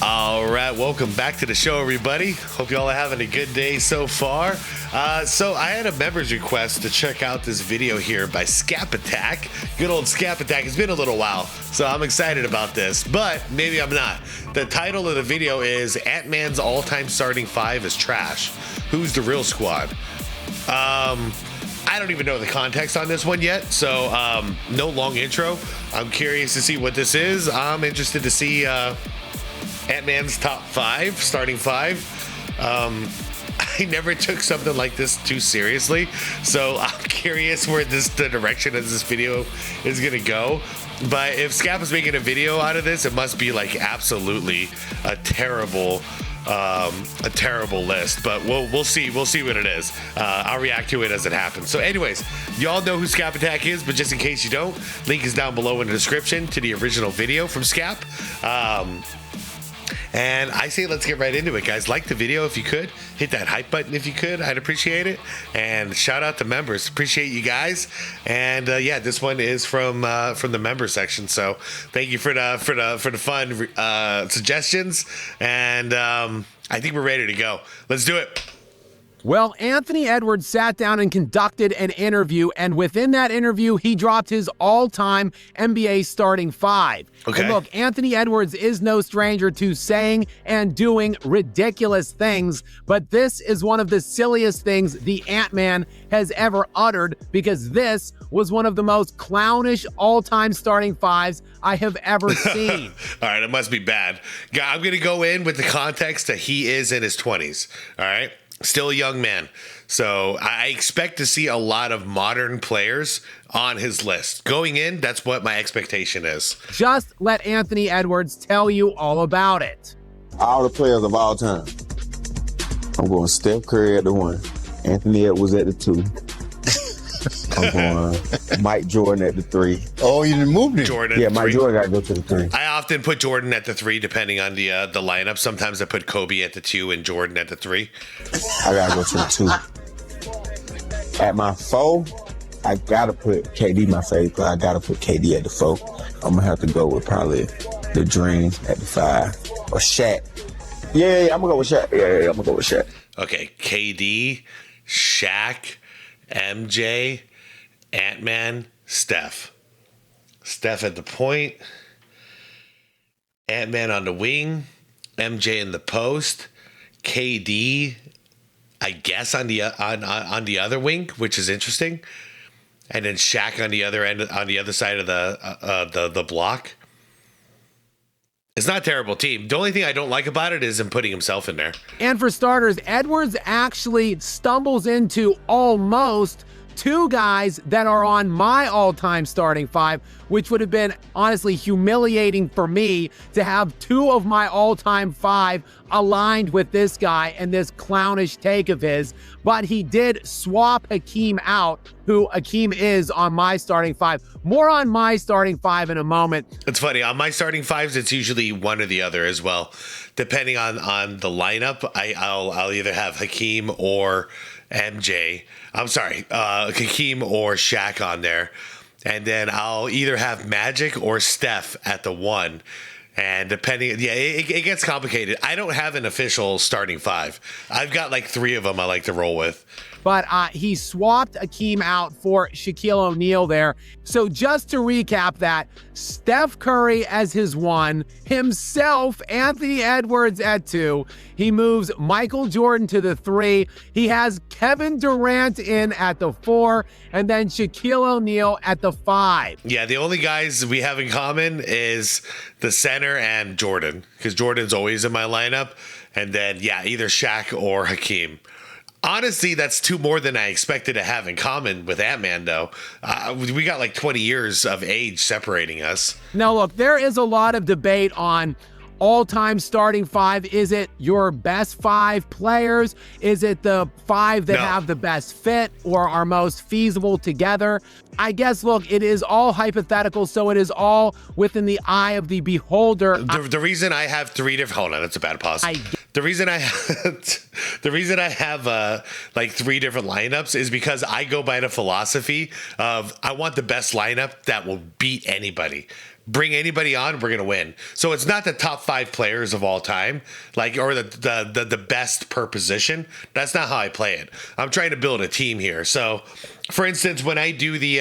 All right, welcome back to the show, everybody. Hope y'all are having a good day so far. So I had a member's request to check out this video here by SxADk. Good old SxADk. It's been a little while, so I'm excited about this, but maybe I'm not. The title of the video is Ant-Man's all-time starting five is trash. Who's the real squad? I don't even know the context on this one yet, so no long intro. I'm curious to see what this is. I'm interested to see Ant-Man's top five, starting five. I never took something like this too seriously, so I'm curious where the direction of this video is gonna go. But if Skap is making a video out of this, it must be like absolutely a terrible list, but we'll see what it is. I'll react to it as it happens. So anyways, y'all know who SxADk is, but just in case you don't, link is down below in the description to the original video from Skap. And I say let's get right into it, guys. Like the video if you could, hit that hype button if you could, I'd appreciate it. And shout out to members, appreciate you guys. And yeah, this one is from the member section, so thank you for the fun suggestions. And I think we're ready to go. Let's do it. Well, Anthony Edwards sat down and conducted an interview, and within that interview, he dropped his all-time NBA starting five. Okay. And look, Anthony Edwards is no stranger to saying and doing ridiculous things, but this is one of the silliest things the Ant-Man has ever uttered, because this was one of the most clownish all-time starting fives I have ever seen. All right, it must be bad. I'm going to go in with the context that he is in his 20s, all right? Still a young man. So I expect to see a lot of modern players on his list. Going in, that's what my expectation is. Just let Anthony Edwards tell you all about it. All the players of all time. I'm going Steph Curry at the 1. Anthony Edwards at the 2. I'm going Mike Jordan at the 3. Oh, you didn't move it. Jordan. Yeah, Mike Jordan got to go to the 3. I often put Jordan at the 3 depending on the lineup. Sometimes I put Kobe at the 2 and Jordan at the 3. I got to go to the 2. At my 4, I got to put KD my favorite, but I got to put KD at the 4. I'm going to have to go with probably the Dream at the 5. Or Shaq. Yeah, I'm going to go with Shaq. Yeah, I'm going to go with Shaq. Okay, KD, Shaq, MJ, Ant-Man, Steph. Steph at the point, Ant-Man on the wing, MJ in the post, KD, I guess on the other wing, which is interesting, and then Shaq on the other end, on the other side of the block. It's not a terrible team. The only thing I don't like about it is him putting himself in there. And for starters, Edwards actually stumbles into almost two guys that are on my all-time starting five, which would have been honestly humiliating for me to have two of my all-time five aligned with this guy and this clownish take of his. But he did swap Hakeem out, who Hakeem is on my starting five. More on my starting five in a moment. It's funny, on my starting fives, it's usually one or the other as well. Depending on the lineup, I'll either have Hakeem or MJ. I'm sorry, Hakeem or Shaq on there. And then I'll either have Magic or Steph at the 1. And depending, yeah, it gets complicated. I don't have an official starting five. I've got like 3 of them I like to roll with. But he swapped Hakeem out for Shaquille O'Neal there. So just to recap that, Steph Curry as his 1, himself, Anthony Edwards at 2. He moves Michael Jordan to the 3. He has Kevin Durant in at the 4, and then Shaquille O'Neal at the 5. Yeah, the only guys we have in common is the center and Jordan, because Jordan's always in my lineup. And then, yeah, either Shaq or Hakeem. Honestly, that's 2 more than I expected to have in common with Ant-Man, though. We got like 20 years of age separating us. Now, look, there is a lot of debate on all-time starting five. Is it your best 5 players? Is it the 5 that have the best fit or are most feasible together? I guess, look, it is all hypothetical, so it is all within the eye of the beholder. The reason I have three different, hold on, that's a bad pause. The reason I have like three different lineups is because I go by the philosophy of I want the best lineup that will beat anybody. Bring anybody on, we're gonna win. So it's not the top 5 players of all time, like, or the best per position. That's not how I play it. I'm trying to build a team here. So, for instance, when I do the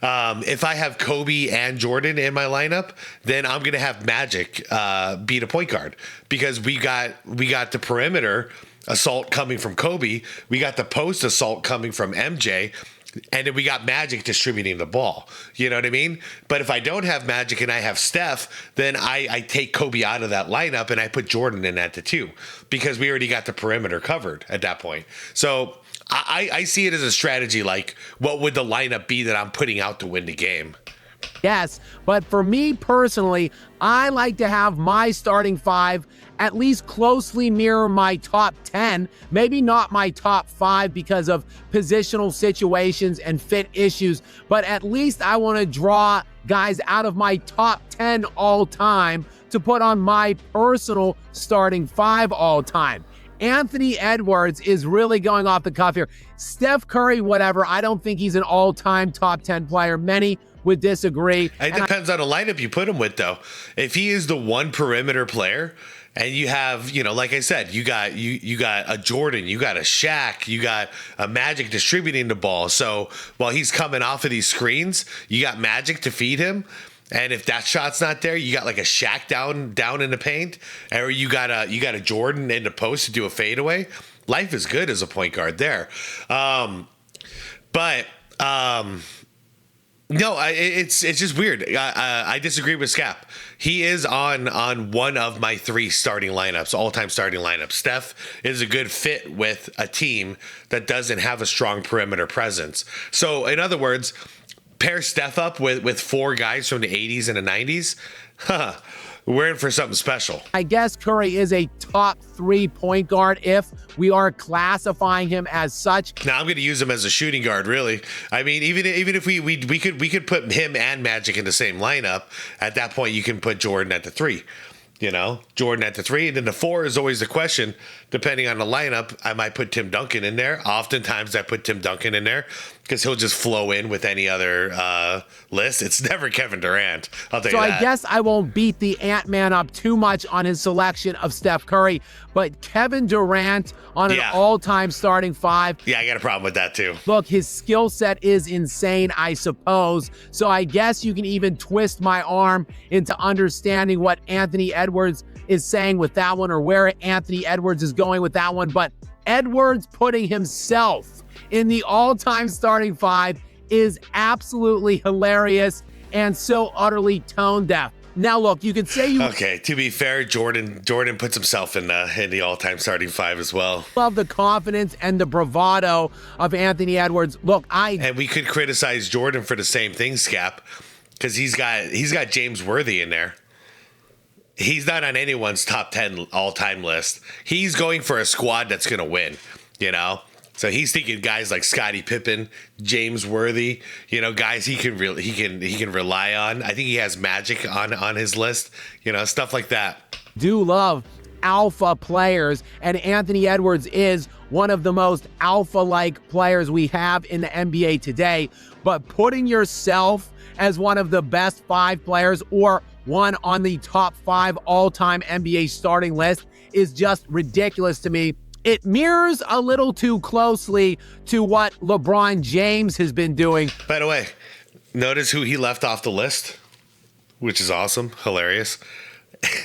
if I have Kobe and Jordan in my lineup, then I'm gonna have Magic beat a point guard because we got the perimeter assault coming from Kobe, we got the post assault coming from MJ. And then we got Magic distributing the ball. You know what I mean? But if I don't have Magic and I have Steph, then I take Kobe out of that lineup and I put Jordan in at the 2 because we already got the perimeter covered at that point. So I see it as a strategy, like what would the lineup be that I'm putting out to win the game? Yes, but for me personally, I like to have my starting 5 at least closely mirror my top 10, maybe not my top 5 because of positional situations and fit issues, but at least I want to draw guys out of my top 10 all time to put on my personal starting 5 all time. Anthony Edwards is really going off the cuff here. Steph Curry, whatever, I don't think he's an all-time top 10 player. Many would disagree. It depends on the lineup you put him with, though. If he is the one perimeter player, and you have, you know, like I said, you got a Jordan, you got a Shaq, you got a Magic distributing the ball. So while he's coming off of these screens, you got Magic to feed him. And if that shot's not there, you got like a Shaq down in the paint, or you got a Jordan in the post to do a fadeaway. Life is good as a point guard there. No, it's just weird. I disagree with Skap. He is on one of my 3 starting lineups, all-time starting lineups. Steph is a good fit with a team that doesn't have a strong perimeter presence. So, in other words, pair Steph up with 4 guys from the 80s and the 90s. We're in for something special. I guess Curry is a top 3 point guard if we are classifying him as such. Now I'm going to use him as a shooting guard, really. I mean, even if we could put him and Magic in the same lineup. At that point, you can put Jordan at the 3. You know, Jordan at the 3, and then the 4 is always the question. Depending on the lineup, I might put Tim Duncan in there. Oftentimes, I put Tim Duncan in there because he'll just flow in with any other list. It's never Kevin Durant. I'll tell you that. So I guess I won't beat the Ant-Man up too much on his selection of Steph Curry, but Kevin Durant on an all-time starting 5. Yeah, I got a problem with that too. Look, his skill set is insane, I suppose. So I guess you can even twist my arm into understanding what Anthony Edwards is saying with that one, or where Anthony Edwards is going with that one. But Edwards putting himself in the all-time starting 5 is absolutely hilarious and so utterly tone deaf. Now, look, you could say okay, to be fair, Jordan puts himself in the all-time starting 5 as well. Love the confidence and the bravado of Anthony Edwards. Look, and we could criticize Jordan for the same thing, Skap, because he's got James Worthy in there. He's not on anyone's top 10 all-time list. He's going for a squad that's going to win, you know? So he's thinking guys like Scottie Pippen, James Worthy, you know, guys he can rely on. I think he has Magic on his list, you know, stuff like that. Do love alpha players, and Anthony Edwards is one of the most alpha-like players we have in the NBA today. But putting yourself as one of the best 5 players or one on the top 5 all-time NBA starting list is just ridiculous to me. It mirrors a little too closely to what LeBron James has been doing. By the way, notice who he left off the list, which is awesome, hilarious.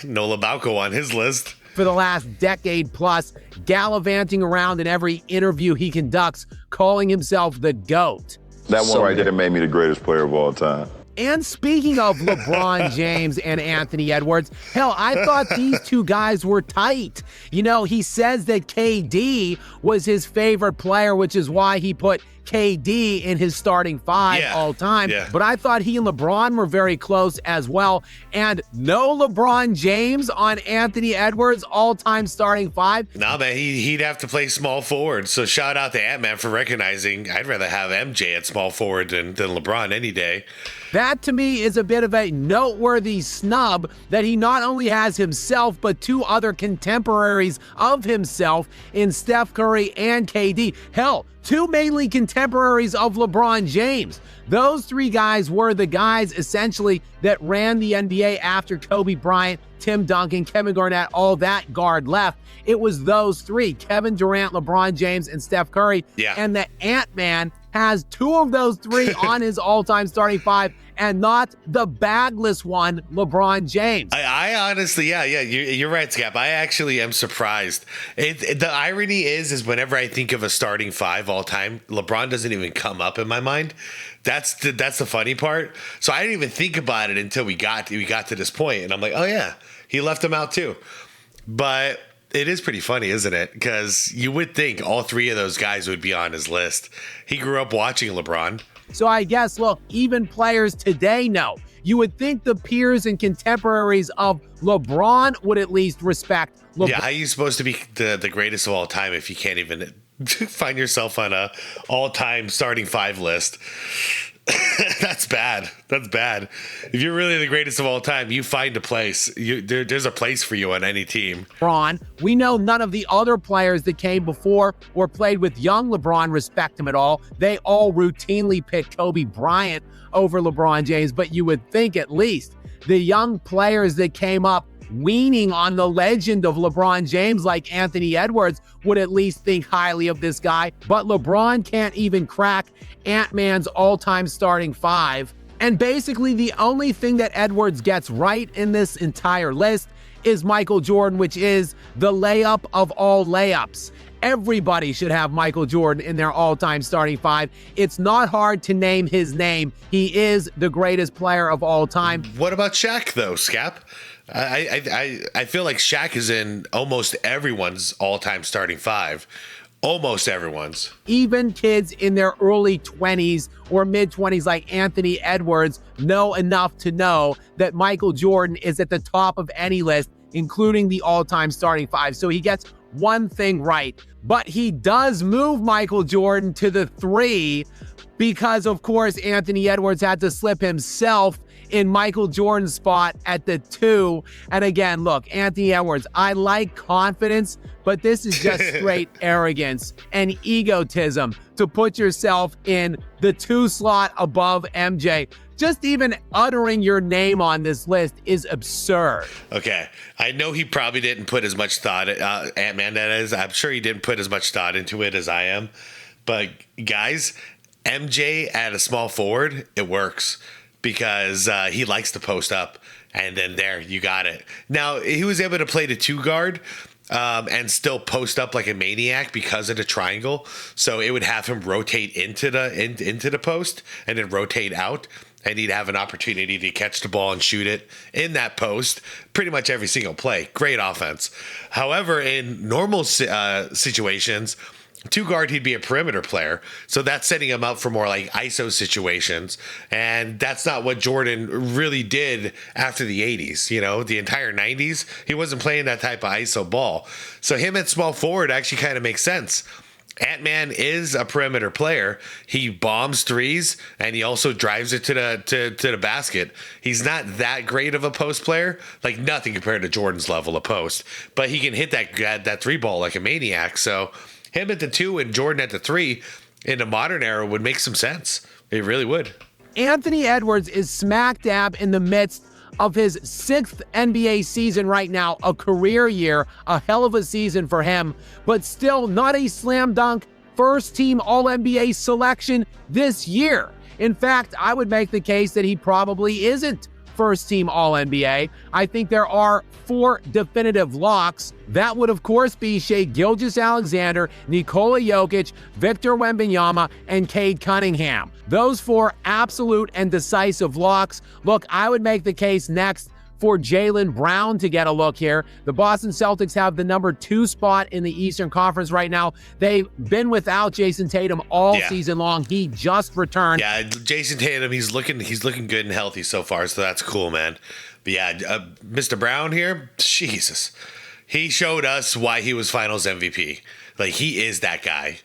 No Blanco on his list. For the last decade plus, gallivanting around in every interview he conducts, calling himself the GOAT. That one right there made me the greatest player of all time. And speaking of LeBron James and Anthony Edwards, hell, I thought these 2 guys were tight. You know, he says that KD was his favorite player, which is why he put KD in his starting 5 all time. But I thought he and LeBron were very close as well. And no LeBron James on Anthony Edwards all-time starting 5. No, man, he'd have to play small forward. So shout out to Ant-Man for recognizing I'd rather have MJ at small forward than LeBron any day. That, to me, is a bit of a noteworthy snub that he not only has himself, but 2 other contemporaries of himself in Steph Curry and KD. Hell, 2 mainly contemporaries of LeBron James. Those 3 guys were the guys, essentially, that ran the NBA after Kobe Bryant, Tim Duncan, Kevin Garnett, all that guard left. It was those 3, Kevin Durant, LeBron James, and Steph Curry. And the Ant-Man has 2 of those 3 on his all-time starting 5, and not the bagless one, LeBron James. I honestly, you're right, Skap. I actually am surprised. The irony is whenever I think of a starting 5 all time, LeBron doesn't even come up in my mind. That's the funny part. So I didn't even think about it until we got to this point, and I'm like, oh yeah, he left him out too. But it is pretty funny, isn't it? Because you would think all 3 of those guys would be on his list. He grew up watching LeBron. So I guess, look, even players today know. You would think the peers and contemporaries of LeBron would at least respect LeBron. Yeah, how are you supposed to be the greatest of all time if you can't even find yourself on a all-time starting 5 list? That's bad. That's bad. If you're really the greatest of all time, you find a place. There's a place for you on any team. LeBron, we know none of the other players that came before or played with young LeBron respect him at all. They all routinely pick Kobe Bryant over LeBron James, but you would think at least the young players that came up weaning on the legend of LeBron James like Anthony Edwards would at least think highly of this guy. But LeBron can't even crack Ant-Man's all-time starting 5. And basically the only thing that Edwards gets right in this entire list is Michael Jordan, which is the layup of all layups. Everybody should have Michael Jordan in their all-time starting 5. It's not hard to name his name. He is the greatest player of all time. What about Shaq, though, Skap? I feel like Shaq is in almost everyone's all-time starting 5. Almost everyone's. Even kids in their early 20s or mid-20s like Anthony Edwards know enough to know that Michael Jordan is at the top of any list, including the all-time starting 5. So he gets one thing right. But he does move Michael Jordan to the 3 because, of course, Anthony Edwards had to slip himself in Michael Jordan's spot at the 2. And again, look, Anthony Edwards, I like confidence, but this is just straight arrogance and egotism to put yourself in the 2 slot above MJ. Just even uttering your name on this list is absurd. Okay, I know he probably didn't put as much thought, Ant-Man that is. I'm sure he didn't put as much thought into it as I am. But guys, MJ at a small forward, it works because he likes to post up. And then there, you got it. Now, he was able to play the 2 guard and still post up like a maniac because of the triangle. So it would have him rotate into the post and then rotate out. And he'd have an opportunity to catch the ball and shoot it in that post pretty much every single play. Great offense. However, in normal situations, 2 guard, he'd be a perimeter player. So that's setting him up for more like ISO situations. And that's not what Jordan really did after the 80s. You know, the entire 90s, he wasn't playing that type of ISO ball. So him at small forward actually kind of makes sense. Ant-Man is a perimeter player. He bombs threes and he also drives it to the basket. He's not that great of a post player, like nothing compared to Jordan's level of post, but he can hit that 3 ball like a maniac. So him at the 2 and Jordan at the 3 in the modern era would make some sense. It really would. Anthony Edwards is smack dab in the midst of his 6th NBA season right now, a career year, a hell of a season for him, but still not a slam dunk first team All-NBA selection this year. In fact, I would make the case that he probably isn't first team All-NBA. I think there are 4 definitive locks. That would, of course, be Shai Gilgeous-Alexander, Nikola Jokic, Victor Wembanyama, and Cade Cunningham. Those 4 absolute and decisive locks. Look, I would make the case next for Jaylen Brown to get a look here. The Boston Celtics have the number 2 spot in the Eastern Conference right now. They've been without Jason Tatum all season long. He just returned. Yeah, Jason Tatum, he's looking good and healthy so far, so that's cool, man. But yeah, Mr. Brown here, Jesus. He showed us why he was Finals MVP. Like, he is that guy.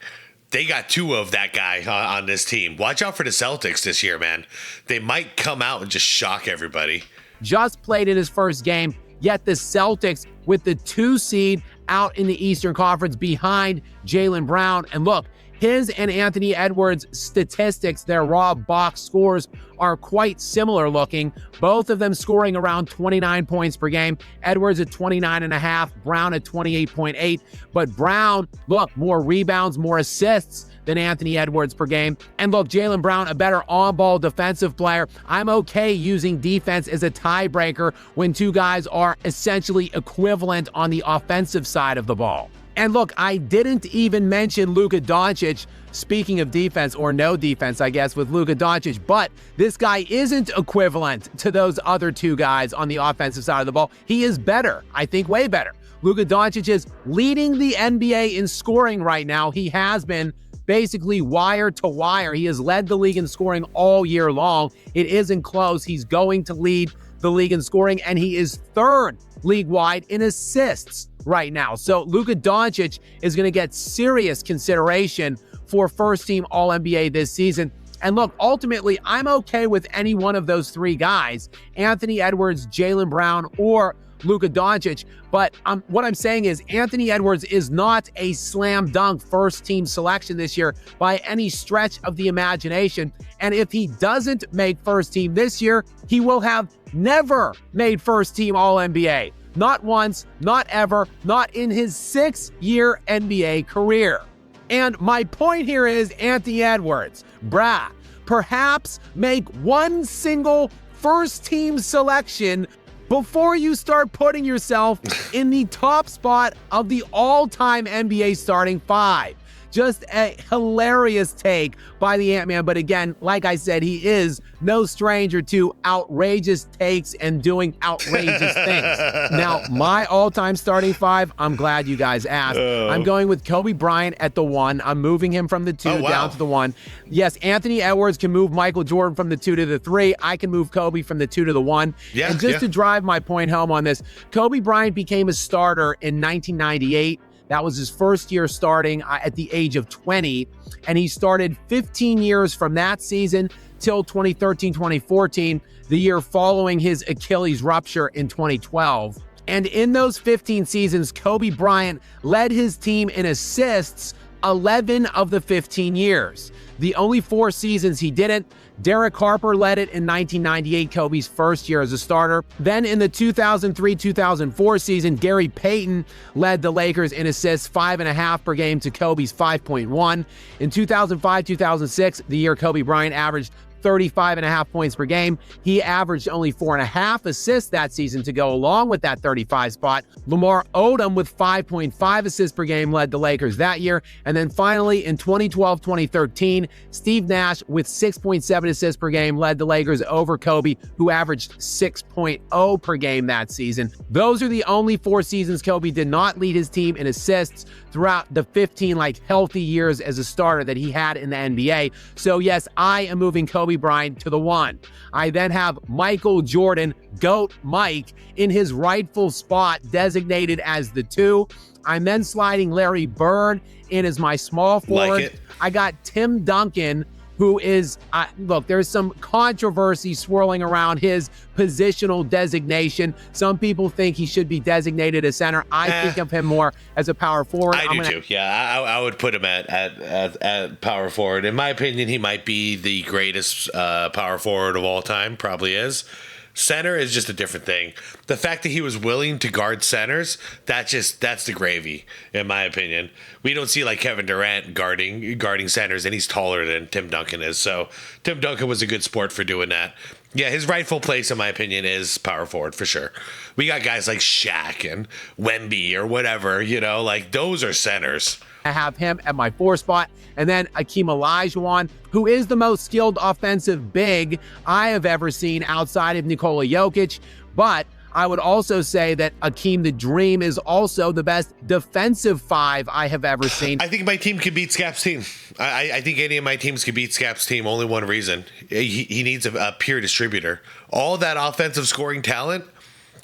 They got 2 of that guy on this team. Watch out for the Celtics this year, man. They might come out and just shock everybody. Just played in his first game, yet the Celtics with the 2 seed out in the Eastern Conference behind Jaylen Brown. And look, his and Anthony Edwards' statistics, their raw box scores, are quite similar looking. Both of them scoring around 29 points per game. Edwards at 29.5, Brown at 28.8. But Brown, look, more rebounds, more assists than Anthony Edwards per game. And look, Jaylen Brown, a better on-ball defensive player. I'm okay using defense as a tiebreaker when 2 guys are essentially equivalent on the offensive side of the ball. And look, I didn't even mention Luka Doncic, speaking of defense, or no defense, I guess, with Luka Doncic, but this guy isn't equivalent to those other 2 guys on the offensive side of the ball. He is better, I think way better. Luka Doncic is leading the NBA in scoring right now. He has been basically wire to wire. He has led the league in scoring all year long. It isn't close. He's going to lead the league in scoring, and he is 3rd league-wide in assists right now. So Luka Doncic is going to get serious consideration for first-team All-NBA this season. And look, ultimately, I'm okay with any one of those 3 guys, Anthony Edwards, Jaylen Brown, or Luka Doncic. But what I'm saying is Anthony Edwards is not a slam dunk first team selection this year by any stretch of the imagination. And if he doesn't make first team this year, he will have never made first team All-NBA. Not once, not ever, not in his 6-year NBA career. And my point here is Anthony Edwards, perhaps make one single first team selection before you start putting yourself in the top spot of the all-time NBA starting 5. Just a hilarious take by the Ant-Man. But again, like I said, he is no stranger to outrageous takes and doing outrageous things. Now, my all-time starting 5, I'm glad you guys asked. I'm going with Kobe Bryant at the 1. I'm moving him from the 2 down to the 1. Yes, Anthony Edwards can move Michael Jordan from the 2 to the 3. I can move Kobe from the 2 to the 1. And just to drive my point home on this, Kobe Bryant became a starter in 1998. That was his first year starting at the age of 20, and he started 15 years from that season till 2013-2014, the year following his Achilles rupture in 2012. And in those 15 seasons, Kobe Bryant led his team in assists 11 of the 15 years. The only 4 seasons he didn't, Derek Harper led it in 1998, Kobe's first year as a starter. Then in the 2003-2004 season, Gary Payton led the Lakers in assists, 5.5 per game to Kobe's 5.1. In 2005-2006, the year Kobe Bryant averaged 35.5 points per game. He averaged only 4.5 assists that season to go along with that 35 spot. Lamar Odom with 5.5 assists per game led the Lakers that year. And then finally in 2012-2013, Steve Nash with 6.7 assists per game led the Lakers over Kobe, who averaged 6.0 per game that season. Those are the only 4 seasons Kobe did not lead his team in assists throughout the 15 healthy years as a starter that he had in the NBA. So yes, I am moving Kobe Bryant to the 1. I then have Michael Jordan, GOAT Mike, in his rightful spot designated as the 2. I'm then sliding Larry Bird in as my small forward. I got Tim Duncan, who is, look, there's some controversy swirling around his positional designation. Some people think he should be designated as center. I think of him more as a power forward. I do too. Yeah, I would put him at power forward. In my opinion, he might be the greatest power forward of all time. Probably is. Center is just a different thing. The fact that he was willing to guard centers, that's the gravy, in my opinion. We don't see Kevin Durant guarding centers, and he's taller than Tim Duncan is. So Tim Duncan was a good sport for doing that. Yeah, his rightful place, in my opinion, is power forward for sure. We got guys like Shaq and Wemby or whatever, those are centers. I have him at my 4 spot. And then Akeem Olajuwon, who is the most skilled offensive big I have ever seen outside of Nikola Jokic. But I would also say that Akeem the Dream is also the best defensive 5 I have ever seen. I think my team could beat Skap's team. I think any of my teams could beat Skap's team. Only one reason. He needs a pure distributor. All that offensive scoring talent,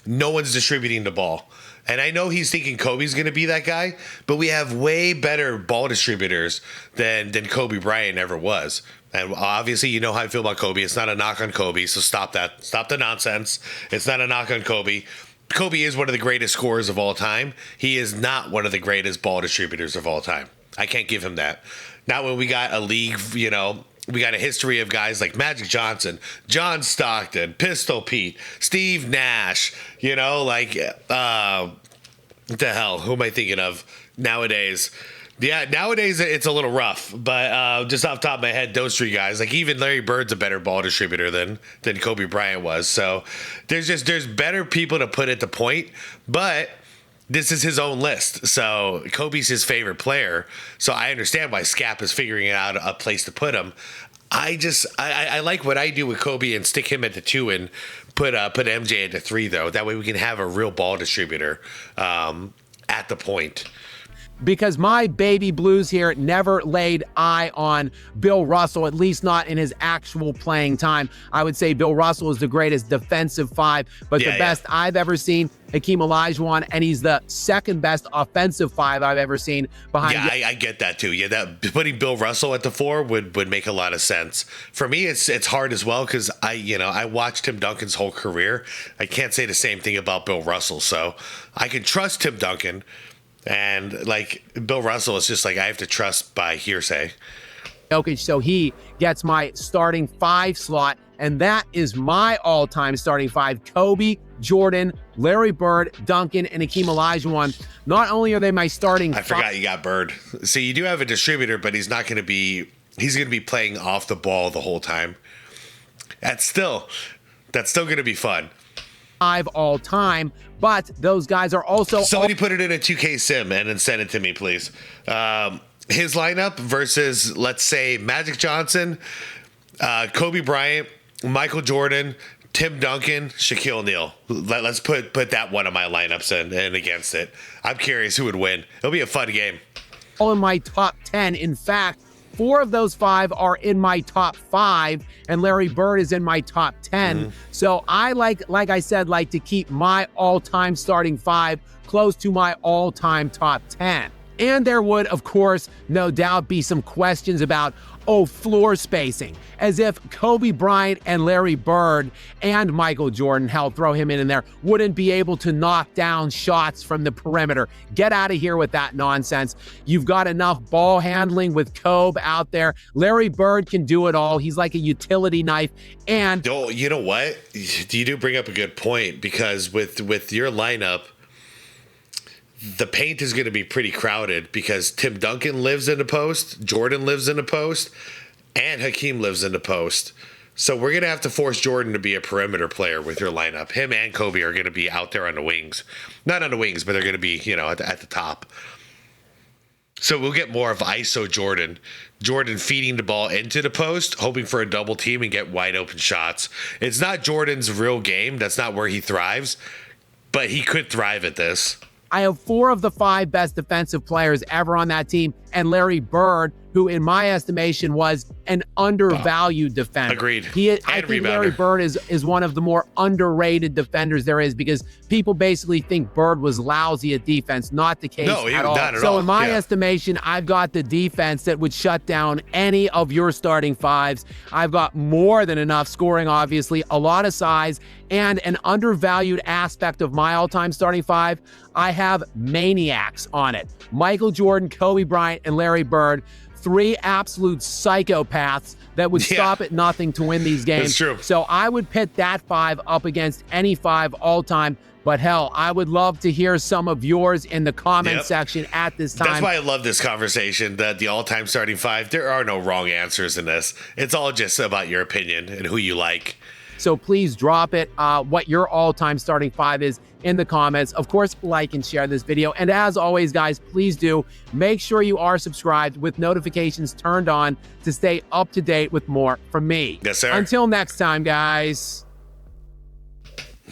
no one's distributing the ball. And I know he's thinking Kobe's going to be that guy, but we have way better ball distributors than Kobe Bryant ever was. And obviously, you know how I feel about Kobe. It's not a knock on Kobe, so stop that. Stop the nonsense. It's not a knock on Kobe. Kobe is one of the greatest scorers of all time. He is not one of the greatest ball distributors of all time. I can't give him that. Not when we got a league, you know, we got a history of guys like Magic Johnson, John Stockton, Pistol Pete, Steve Nash, you know, like, what the hell? Who am I thinking of nowadays? Yeah, nowadays it's a little rough, but just off the top of my head, those three guys, like even Larry Bird's a better ball distributor than Kobe Bryant was. So there's better people to put at the point, but this is his own list. So Kobe's his favorite player. So I understand why Skap is figuring out a place to put him. I like what I do with Kobe and stick him at the 2 and put MJ at the 3 though. That way we can have a real ball distributor at the point. Because my baby Blues here never laid eye on Bill Russell, at least not in his actual playing time. I would say Bill Russell is the greatest defensive 5, but the best I've ever seen, Hakeem Olajuwon, and he's the second best offensive 5 I've ever seen behind. Yeah, I get that too. Yeah, that putting Bill Russell at the 4 would make a lot of sense. For me, it's hard as well because I watched Tim Duncan's whole career. I can't say the same thing about Bill Russell, so I can trust Tim Duncan. And like Bill Russell is just like I have to trust by hearsay. Okay, so he gets my starting 5 slot, and that is my all-time starting 5. Kobe, Jordan, Larry Bird, Duncan, and Hakeem Olajuwon. Not only are they my starting I forgot you got Bird. So you do have a distributor, but he's going to be playing off the ball the whole time. That's still going to be fun. 5 all time, but those guys are also. Somebody put it in a 2K sim and then send it to me, please. His lineup versus, let's say, Magic Johnson, Kobe Bryant, Michael Jordan, Tim Duncan, Shaquille O'Neal. Let's put that one of my lineups in against it. I'm curious who would win. It'll be a fun game. All in my top 10. In fact, 4 of those 5 are in my top 5, and Larry Bird is in my top 10. Mm-hmm. So I like I said, like to keep my all-time starting 5 close to my all-time top 10. And there would, of course, no doubt be some questions about, floor spacing, as if Kobe Bryant and Larry Bird and Michael Jordan, hell, throw him in there, wouldn't be able to knock down shots from the perimeter. Get out of here with that nonsense. You've got enough ball handling with Kobe out there. Larry Bird can do it all. He's like a utility knife. And you know what? You do bring up a good point, because with your lineup, the paint is going to be pretty crowded because Tim Duncan lives in the post, Jordan lives in the post, and Hakeem lives in the post. So we're going to have to force Jordan to be a perimeter player with your lineup. Him and Kobe are going to be out there on the wings. Not on the wings, but they're going to be, at the top. So we'll get more of ISO Jordan. Jordan feeding the ball into the post, hoping for a double team and get wide open shots. It's not Jordan's real game. That's not where he thrives, but he could thrive at this. I have 4 of the 5 best defensive players ever on that team, and Larry Bird, who in my estimation was an undervalued defender. Agreed. I think Larry Bird is one of the more underrated defenders there is, because people basically think Bird was lousy at defense. Not the case at all. Not at so all. In my estimation, I've got the defense that would shut down any of your starting 5s. I've got more than enough scoring, obviously, a lot of size, and an undervalued aspect of my all-time starting 5. I have maniacs on it. Michael Jordan, Kobe Bryant, and Larry Bird. 3 absolute psychopaths that would stop at nothing to win these games. That's true. So I would pit that 5 up against any 5 all time. But hell, I would love to hear some of yours in the comment section at this time. That's why I love this conversation, the all-time starting 5. There are no wrong answers in this. It's all just about your opinion and who you like. So please drop it, what your all-time starting 5 is in the comments. Of course, like and share this video. And as always, guys, please do make sure you are subscribed with notifications turned on to stay up to date with more from me. Yes, sir. Until next time, guys.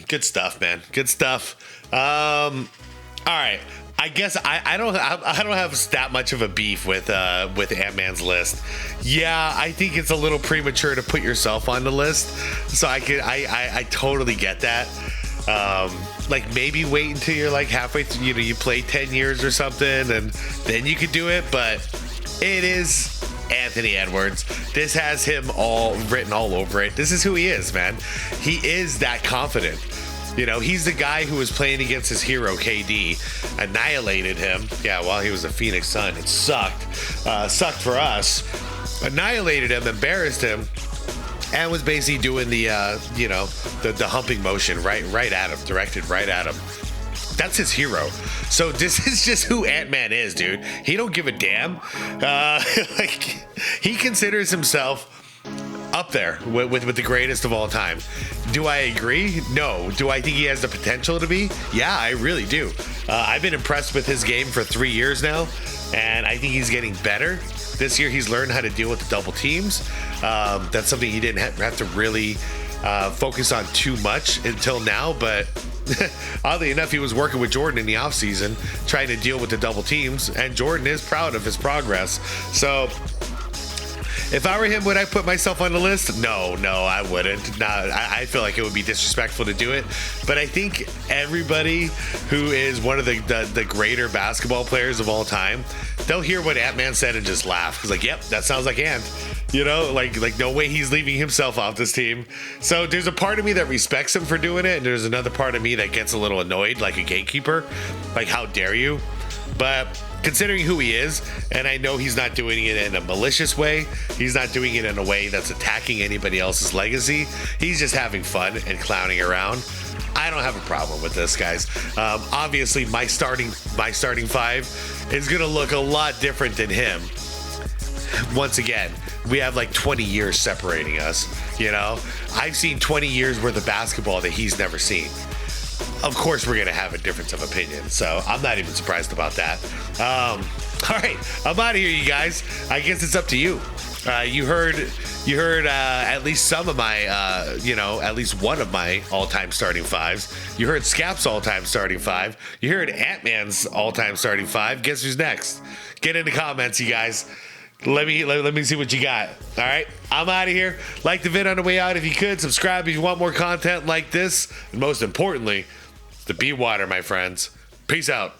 Good stuff, man. Good stuff. All right. I guess I don't have that much of a beef with Ant-Man's list. Yeah, I think it's a little premature to put yourself on the list. So I totally get that. Like maybe wait until you're like halfway through, you play 10 years or something, and then you could do it. But it is Anthony Edwards. This has him all written all over it. This is who he is, man. He is that confident. He's the guy who was playing against his hero, KD, annihilated him. Yeah, while he was a Phoenix Sun. It sucked. Sucked for us. Annihilated him, embarrassed him, and was basically doing the humping motion right at him, directed right at him. That's his hero. So this is just who Ant-Man is, dude. He don't give a damn. He considers himself up there with the greatest of all time. Do I agree? No. Do I think he has the potential to be? Yeah, I really do. I've been impressed with his game for 3 years now, and I think he's getting better. This year, he's learned how to deal with the double teams. That's something he didn't have to really focus on too much until now, but oddly enough, he was working with Jordan in the offseason, trying to deal with the double teams, and Jordan is proud of his progress. So if I were him, would I put myself on the list? No, I wouldn't. I feel like it would be disrespectful to do it. But I think everybody who is one of the greater basketball players of all time, they'll hear what Ant-Man said and just laugh. He's like, yep, that sounds like Ant. Like no way he's leaving himself off this team. So there's a part of me that respects him for doing it, and there's another part of me that gets a little annoyed, like a gatekeeper. Like, how dare you? But considering who he is, and I know he's not doing it in a malicious way, he's not doing it in a way that's attacking anybody else's legacy, he's just having fun and clowning around. I don't have a problem with this, guys. Obviously, my starting five is gonna look a lot different than him. Once again, we have like 20 years separating us. I've seen 20 years worth of basketball that he's never seen. Of course, we're going to have a difference of opinion, so I'm not even surprised about that. All right, I'm out of here, you guys. I guess it's up to you. You heard at least some of my, at least one of my all-time starting fives. You heard Skap's all-time starting five. You heard Ant-Man's all-time starting five. Guess who's next? Get in the comments, you guys. Let me see what you got. All right, I'm out of here. Like the vid on the way out if you could. Subscribe if you want more content like this. And most importantly, the be water, my friends. Peace out.